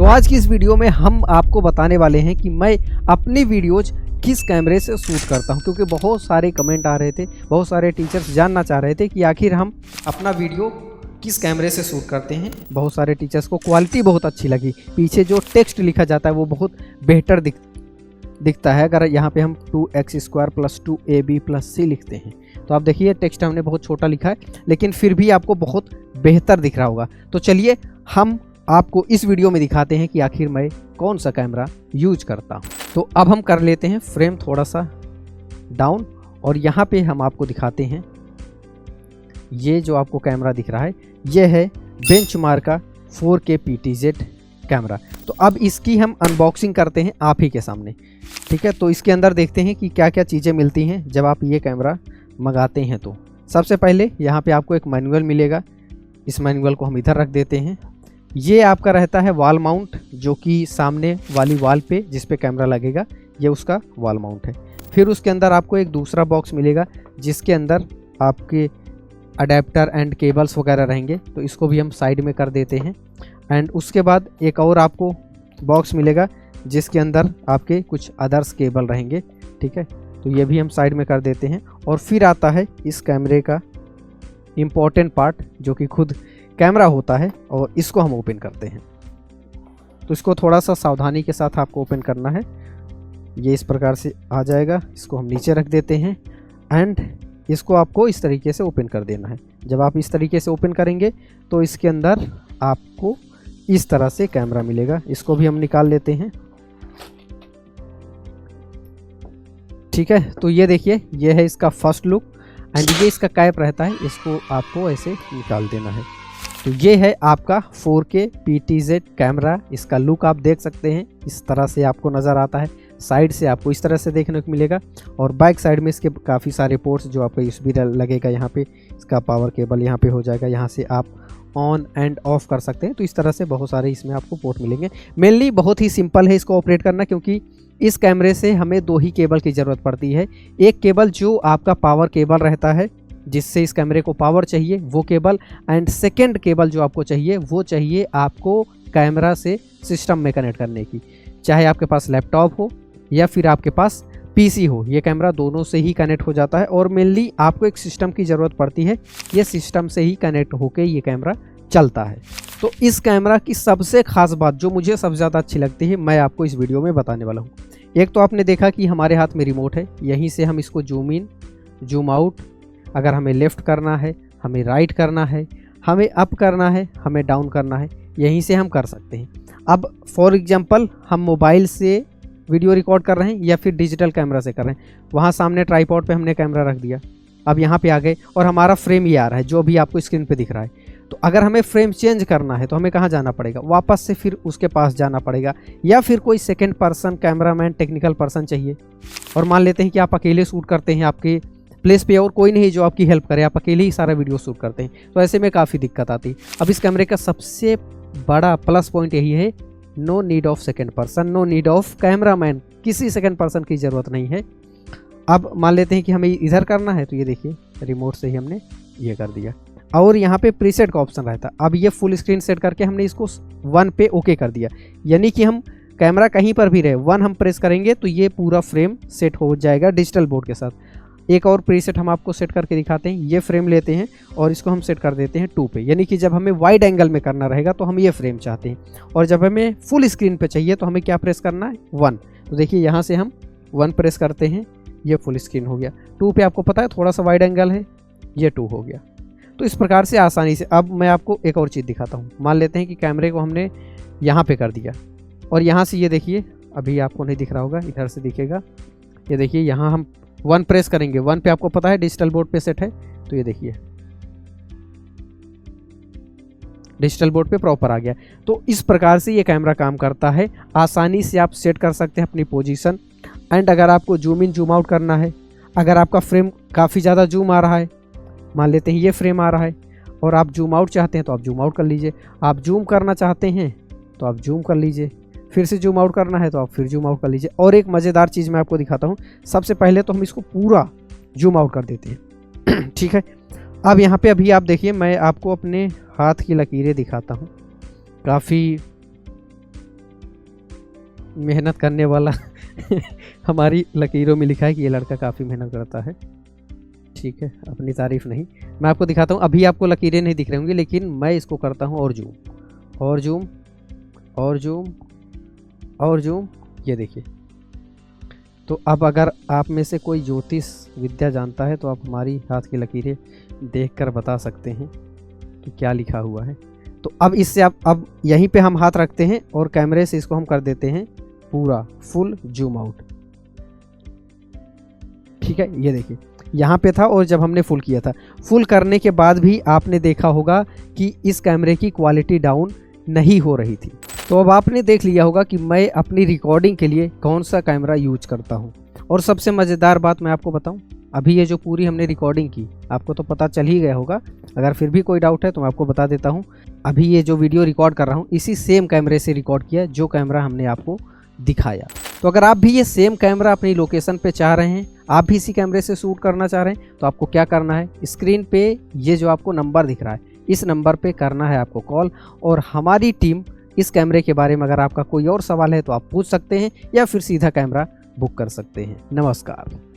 आज की इस वीडियो में हम आपको बताने वाले हैं कि मैं अपनी वीडियोज किस कैमरे से शूट करता हूं, क्योंकि बहुत सारे कमेंट आ रहे थे, बहुत सारे टीचर्स जानना चाह रहे थे कि आखिर हम अपना वीडियो किस कैमरे से शूट करते हैं। बहुत सारे टीचर्स को क्वालिटी बहुत अच्छी लगी, पीछे जो टेक्स्ट लिखा जाता है वो बहुत बेहतर दिखता है। अगर यहाँ पे हम 2x² + 2ab + c लिखते हैं तो आप देखिए टेक्स्ट हमने बहुत छोटा लिखा है, लेकिन फिर भी आपको बहुत बेहतर दिख रहा होगा। तो चलिए हम आपको इस वीडियो में दिखाते हैं कि आखिर मैं कौन सा कैमरा यूज करता हूं। तो अब हम कर लेते हैं फ्रेम थोड़ा सा डाउन और यहाँ पे हम आपको दिखाते हैं। ये जो आपको कैमरा दिख रहा है ये है बेंचमार्क का 4K PTZ कैमरा। तो अब इसकी हम अनबॉक्सिंग करते हैं आप ही के सामने, ठीक है। तो इसके अंदर देखते हैं कि क्या क्या चीज़ें मिलती हैं जब आप ये कैमरा मंगाते हैं। तो सबसे पहले यहाँ पे आपको एक मैनुअल मिलेगा, इस मैनुअल को हम इधर रख देते हैं। ये आपका रहता है वॉल माउंट, जो कि सामने वाली वॉल पे जिस पे कैमरा लगेगा ये उसका वॉल माउंट है। फिर उसके अंदर आपको एक दूसरा बॉक्स मिलेगा जिसके अंदर आपके अडेप्टर एंड केबल्स वगैरह रहेंगे, तो इसको भी हम साइड में कर देते हैं। एंड उसके बाद एक और आपको बॉक्स मिलेगा जिसके अंदर आपके कुछ अदर्स केबल रहेंगे, ठीक है। तो ये भी हम साइड में कर देते हैं। और फिर आता है इस कैमरे का इम्पोर्टेंट पार्ट जो कि खुद कैमरा होता है, और इसको हम ओपन करते हैं। तो इसको थोड़ा सा सावधानी के साथ आपको ओपन करना है। ये इस प्रकार से आ जाएगा, इसको हम नीचे रख देते हैं एंड इसको आपको इस तरीके से ओपन कर देना है। जब आप इस तरीके से ओपन करेंगे तो इसके अंदर आपको इस तरह से कैमरा मिलेगा। इसको भी हम निकाल लेते हैं, ठीक है। तो ये देखिए ये है इसका फर्स्ट लुक एंड ये इसका कैप रहता है, इसको आपको ऐसे निकाल देना है। तो ये है आपका 4K PTZ कैमरा। इसका लुक आप देख सकते हैं, इस तरह से आपको नज़र आता है। साइड से आपको इस तरह से देखने को मिलेगा और बैक साइड में इसके काफ़ी सारे पोर्ट्स जो आपका USB लगेगा। यहाँ पे इसका पावर केबल यहाँ पे हो जाएगा, यहाँ से आप ऑन एंड ऑफ कर सकते हैं। तो इस तरह से बहुत सारे इसमें आपको पोर्ट मिलेंगे। मेनली बहुत ही सिंपल है इसको ऑपरेट करना, क्योंकि इस कैमरे से हमें 2 ही केबल की ज़रूरत पड़ती है। एक केबल जो आपका पावर केबल रहता है जिससे इस कैमरे को पावर चाहिए वो केबल, एंड सेकेंड केबल जो आपको चाहिए वो चाहिए आपको कैमरा से सिस्टम में कनेक्ट करने की। चाहे आपके पास लैपटॉप हो या फिर आपके पास PC हो, ये कैमरा दोनों से ही कनेक्ट हो जाता है। और मेनली आपको एक सिस्टम की ज़रूरत पड़ती है, ये सिस्टम से ही कनेक्ट होकर ये कैमरा चलता है। तो इस कैमरा की सबसे ख़ास बात जो मुझे सबसे ज़्यादा अच्छी लगती है मैं आपको इस वीडियो में बताने वाला हूँ। एक तो आपने देखा कि हमारे हाथ में रिमोट है, यहीं से हम इसको जूम इन जूम आउट, अगर हमें लेफ़्ट करना है, हमें राइट करना है, हमें अप करना है, हमें डाउन करना है, यहीं से हम कर सकते हैं। अब फॉर एग्जांपल हम मोबाइल से वीडियो रिकॉर्ड कर रहे हैं या फिर डिजिटल कैमरा से कर रहे हैं, वहाँ सामने ट्राइपॉड पे हमने कैमरा रख दिया, अब यहाँ पे आ गए और हमारा फ्रेम ये आ रहा है जो अभी आपको स्क्रीन पे दिख रहा है। तो अगर हमें फ्रेम चेंज करना है तो हमें कहाँ जाना पड़ेगा, वापस से फिर उसके पास जाना पड़ेगा, या फिर कोई second person cameraman technical person चाहिए। और मान लेते हैं कि आप अकेले शूट करते हैं, आपके प्लेस पे और कोई नहीं जो आपकी हेल्प करे, आप अकेले ही सारा वीडियो शूट करते हैं, तो ऐसे में काफ़ी दिक्कत आती है। अब इस कैमरे का सबसे बड़ा प्लस पॉइंट यही है, no need of second person, no need of cameraman, किसी सेकेंड पर्सन की ज़रूरत नहीं है। अब मान लेते हैं कि हमें इधर करना है, तो ये देखिए रिमोट से ही हमने ये कर दिया। और यहाँ पे प्रीसेट का ऑप्शन रहता है। अब ये फुल स्क्रीन सेट करके हमने इसको 1 पे ओके कर दिया, यानी कि हम कैमरा कहीं पर भी रहे 1 हम प्रेस करेंगे तो ये पूरा फ्रेम सेट हो जाएगा डिजिटल बोर्ड के साथ। एक और प्रीसेट हम आपको सेट करके दिखाते हैं। ये फ्रेम लेते हैं और इसको हम सेट कर देते हैं 2 पे, यानी कि जब हमें वाइड एंगल में करना रहेगा तो हम ये फ्रेम चाहते हैं, और जब हमें फुल स्क्रीन पे चाहिए तो हमें क्या प्रेस करना है 1। तो देखिए यहाँ से हम 1 प्रेस करते हैं, ये फुल स्क्रीन हो गया। 2 पे आपको पता है थोड़ा सा वाइड एंगल है, ये 2 हो गया। तो इस प्रकार से आसानी से। अब मैं आपको एक और चीज़ दिखाता हूँ। मान लेते हैं कि कैमरे को हमने यहाँ पे कर दिया और यहाँ से ये देखिए, अभी आपको नहीं दिख रहा होगा, इधर से दिखेगा। ये देखिए यहाँ हम 1 प्रेस करेंगे, 1 पे आपको पता है डिजिटल बोर्ड पे सेट है, तो ये देखिए डिजिटल बोर्ड पे प्रॉपर आ गया। तो इस प्रकार से ये कैमरा काम करता है। आसानी से आप सेट कर सकते हैं अपनी पोजीशन। एंड अगर आपको जूम इन जूम आउट करना है, अगर आपका फ्रेम काफ़ी ज़्यादा जूम आ रहा है, मान लेते हैं ये फ्रेम आ रहा है और आप जूम आउट चाहते हैं तो आप जूम आउट कर लीजिए, आप जूम करना चाहते हैं तो आप जूम कर लीजिए, फिर से जूम आउट करना है तो आप फिर जूम आउट कर लीजिए। और एक मज़ेदार चीज़ मैं आपको दिखाता हूँ। सबसे पहले तो हम इसको पूरा जूम आउट कर देते हैं ठीक है। अब यहाँ पे अभी आप देखिए, मैं आपको अपने हाथ की लकीरें दिखाता हूँ। काफ़ी मेहनत करने वाला हमारी लकीरों में लिखा है कि ये लड़का काफ़ी मेहनत करता है। ठीक है, अपनी तारीफ नहीं, मैं आपको दिखाता हूँ। अभी आपको लकीरें नहीं दिख रही होंगी, लेकिन मैं इसको करता हूँ और जूम और जूम और जूम और जूम, ये देखिए। तो अब अगर आप में से कोई ज्योतिष विद्या जानता है तो आप हमारी हाथ की लकीरें देखकर बता सकते हैं कि क्या लिखा हुआ है। तो अब इससे अब यहीं पे हम हाथ रखते हैं और कैमरे से इसको हम कर देते हैं पूरा फुल जूम आउट। ठीक है, ये देखिए यहाँ पे था और जब हमने फुल किया था, फुल करने के बाद भी आपने देखा होगा कि इस कैमरे की क्वालिटी डाउन नहीं हो रही थी। तो अब आपने देख लिया होगा कि मैं अपनी रिकॉर्डिंग के लिए कौन सा कैमरा यूज करता हूँ। और सबसे मज़ेदार बात मैं आपको बताऊँ, अभी ये जो पूरी हमने रिकॉर्डिंग की, आपको तो पता चल ही गया होगा, अगर फिर भी कोई डाउट है तो मैं आपको बता देता हूँ। अभी ये जो वीडियो रिकॉर्ड कर रहा हूँ इसी सेम कैमरे से रिकॉर्ड किया जो कैमरा हमने आपको दिखाया। तो अगर आप भी ये सेम कैमरा अपनी लोकेशन पे चाह रहे हैं, आप भी इसी कैमरे से शूट करना चाह रहे हैं, तो आपको क्या करना है, स्क्रीन पे ये जो आपको नंबर दिख रहा है इस नंबर पे करना है आपको कॉल, और हमारी टीम इस कैमरे के बारे में अगर आपका कोई और सवाल है तो आप पूछ सकते हैं या फिर सीधा कैमरा बुक कर सकते हैं। नमस्कार।